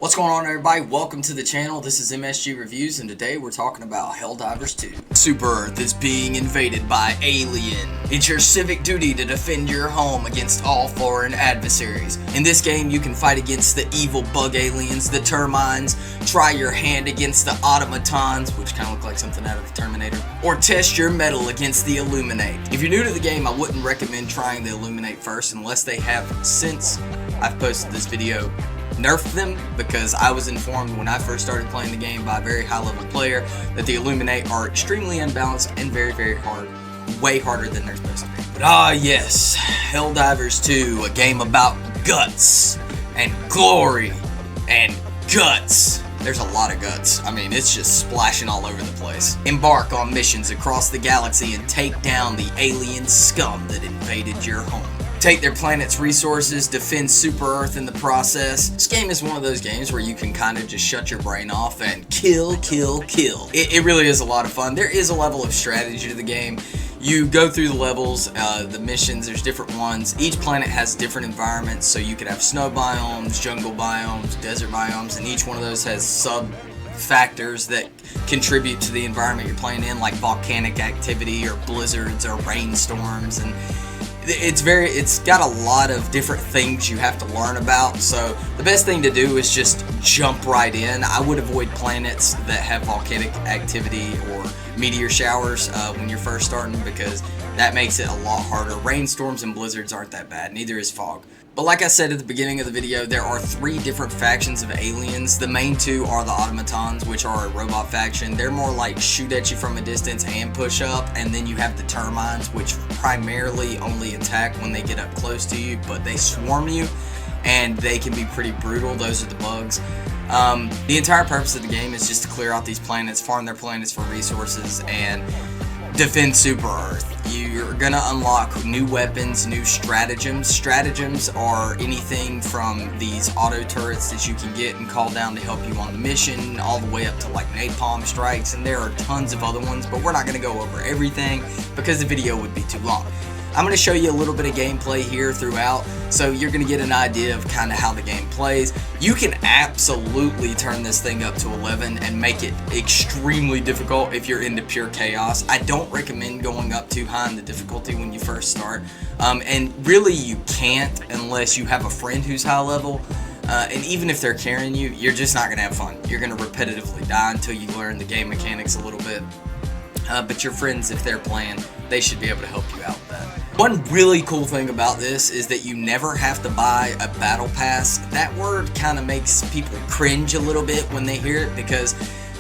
What's going on, everybody? Welcome to the channel. This is MSG Reviews, and today we're talking about Helldivers 2. Super Earth is being invaded by aliens. It's your civic duty to defend your home against all foreign adversaries. In this game, you can fight against the evil bug aliens, the Termines, try your hand against the automatons, which kind of look like something out of the Terminator, or test your mettle against the Illuminate. If you're new to the game, I wouldn't recommend trying the Illuminate first unless they have, since I've posted this video, nerfed them, because I was informed when I first started playing the game by a very high level player that the Illuminate are extremely unbalanced and very hard, way harder than they're supposed to be. But yes, Helldivers 2, a game about guts and glory and guts. There's a lot of guts. I mean, it's just splashing all over the place. Embark on missions across the galaxy and take down the alien scum that invaded your home. Take their planet's resources, defend Super Earth in the process. This game is one of those games where you can kind of just shut your brain off and kill. It really is a lot of fun. There is a level of strategy to the game. You go through the levels, the missions, there's different ones. Each planet has different environments, so you could have snow biomes, jungle biomes, desert biomes, and each one of those has sub-factors that contribute to the environment you're playing in, like volcanic activity or blizzards or rainstorms, and it's got a lot of different things you have to learn about, so the best thing to do is just jump right in. I would avoid planets that have volcanic activity or meteor showers when you're first starting, because that makes it a lot harder. Rainstorms and blizzards aren't that bad, neither is fog. But like I said at the beginning of the video, there are 3 different factions of aliens. The main 2 are the automatons, which are a robot faction. They're more like shoot at you from a distance and push up. And then you have the Termines, which primarily only attack when they get up close to you, but they swarm you and they can be pretty brutal. Those are the bugs. The entire purpose of the game is just to clear out these planets, farm their planets for resources, and defend Super Earth. You're gonna unlock new weapons, new stratagems. Stratagems are anything from these auto turrets that you can get and call down to help you on the mission, all the way up to like napalm strikes, and there are tons of other ones, but we're not gonna go over everything because the video would be too long. I'm going to show you a little bit of gameplay here throughout, so you're going to get an idea of kind of how the game plays. You can absolutely turn this thing up to 11 and make it extremely difficult if you're into pure chaos. I don't recommend going up too high in the difficulty when you first start, and really you can't unless you have a friend who's high level. And even if they're carrying you, you're just not going to have fun. You're going to repetitively die until you learn the game mechanics a little bit. But your friends, if they're playing, they should be able to help you out with that. One really cool thing about this is that you never have to buy a battle pass. That word kind of makes people cringe a little bit when they hear it, because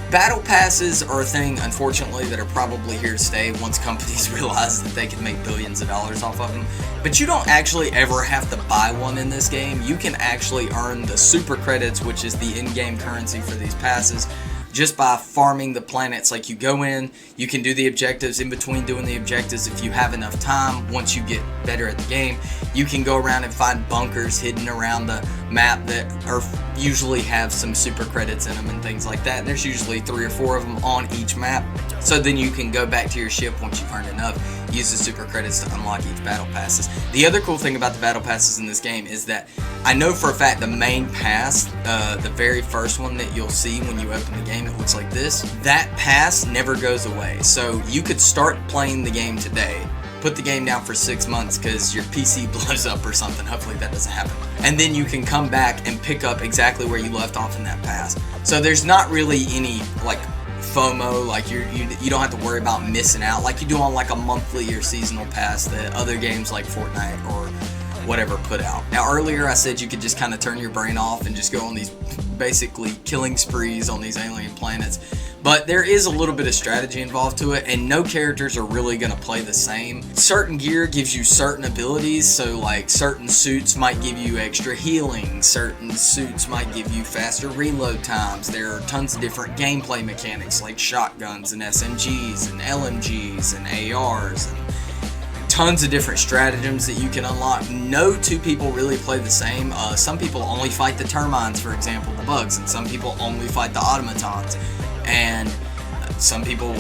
battle passes are a thing, unfortunately, that are probably here to stay once companies realize that they can make billions of dollars off of them. But you don't actually ever have to buy one in this game. You can actually earn the super credits, which is the in-game currency for these passes, just by farming the planets. Like, you go in, you can do the objectives. In between doing the objectives, if you have enough time, once you get better at the game, you can go around and find bunkers hidden around the map that are usually have some super credits in them and things like that. There's usually 3 or 4 of them on each map, so then you can go back to your ship once you've earned enough, use the super credits to unlock each battle passes. The other cool thing about the battle passes in this game is that I know for a fact the main pass, the very first one that you'll see when you open the game, it looks like this. That pass never goes away. So you could start playing the game today, put the game down for 6 months because your PC blows up or something. Hopefully that doesn't happen. And then you can come back and pick up exactly where you left off in that pass. So there's not really any like FOMO, like you don't have to worry about missing out like you do on like a monthly or seasonal pass that other games like Fortnite or whatever put out. Now, earlier I said you could just kind of turn your brain off and just go on these basically killing sprees on these alien planets, but there is a little bit of strategy involved to it, and no characters are really going to play the same. Certain gear gives you certain abilities, so like certain suits might give you extra healing, certain suits might give you faster reload times. There are tons of different gameplay mechanics like shotguns and SMGs and LMGs and ARs and tons of different stratagems that you can unlock. No 2 people really play the same. Some people only fight the Termines, for example, the bugs, and some people only fight the automatons, and some people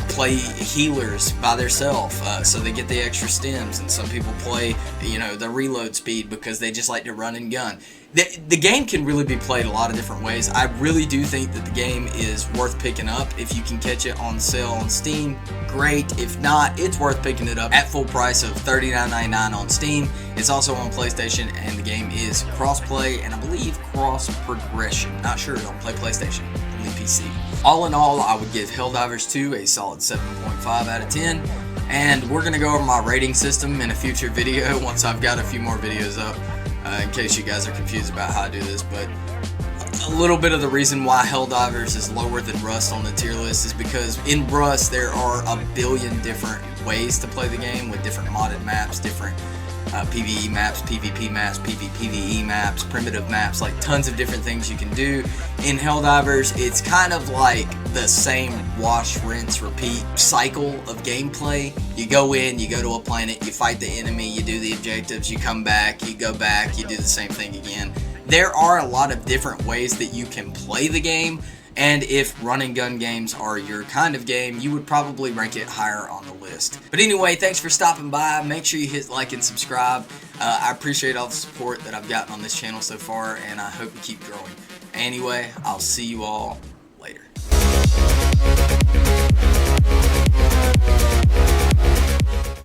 play healers by themselves, so they get the extra stems, and some people play, you know, the reload speed because they just like to run and gun. The game can really be played a lot of different ways. I really do think that the game is worth picking up. If you can catch it on sale on Steam, great. If not, it's worth picking it up at full price of $39.99 on Steam. It's also on PlayStation, and the game is cross-play and I believe cross-progression. Not sure, don't play PlayStation, only PC. All in all, I would give Helldivers 2 a solid 7.5 out of 10. And we're going to go over my rating system in a future video once I've got a few more videos up. In case you guys are confused about how I do this, but a little bit of the reason why Helldivers is lower than Rust on the tier list is because in Rust there are a billion different ways to play the game with different modded maps, different PvE maps, PvP maps, PvE maps, primitive maps, like tons of different things you can do. In Helldivers, it's kind of like the same wash, rinse, repeat cycle of gameplay. You go in, you go to a planet, you fight the enemy, you do the objectives, you come back, you go back, you do the same thing again. There are a lot of different ways that you can play the game, and if run and gun games are your kind of game, you would probably rank it higher on the list. But anyway, thanks for stopping by. Make sure you hit like and subscribe. I appreciate all the support that I've gotten on this channel so far, and I hope to keep growing. Anyway, I'll see you all later.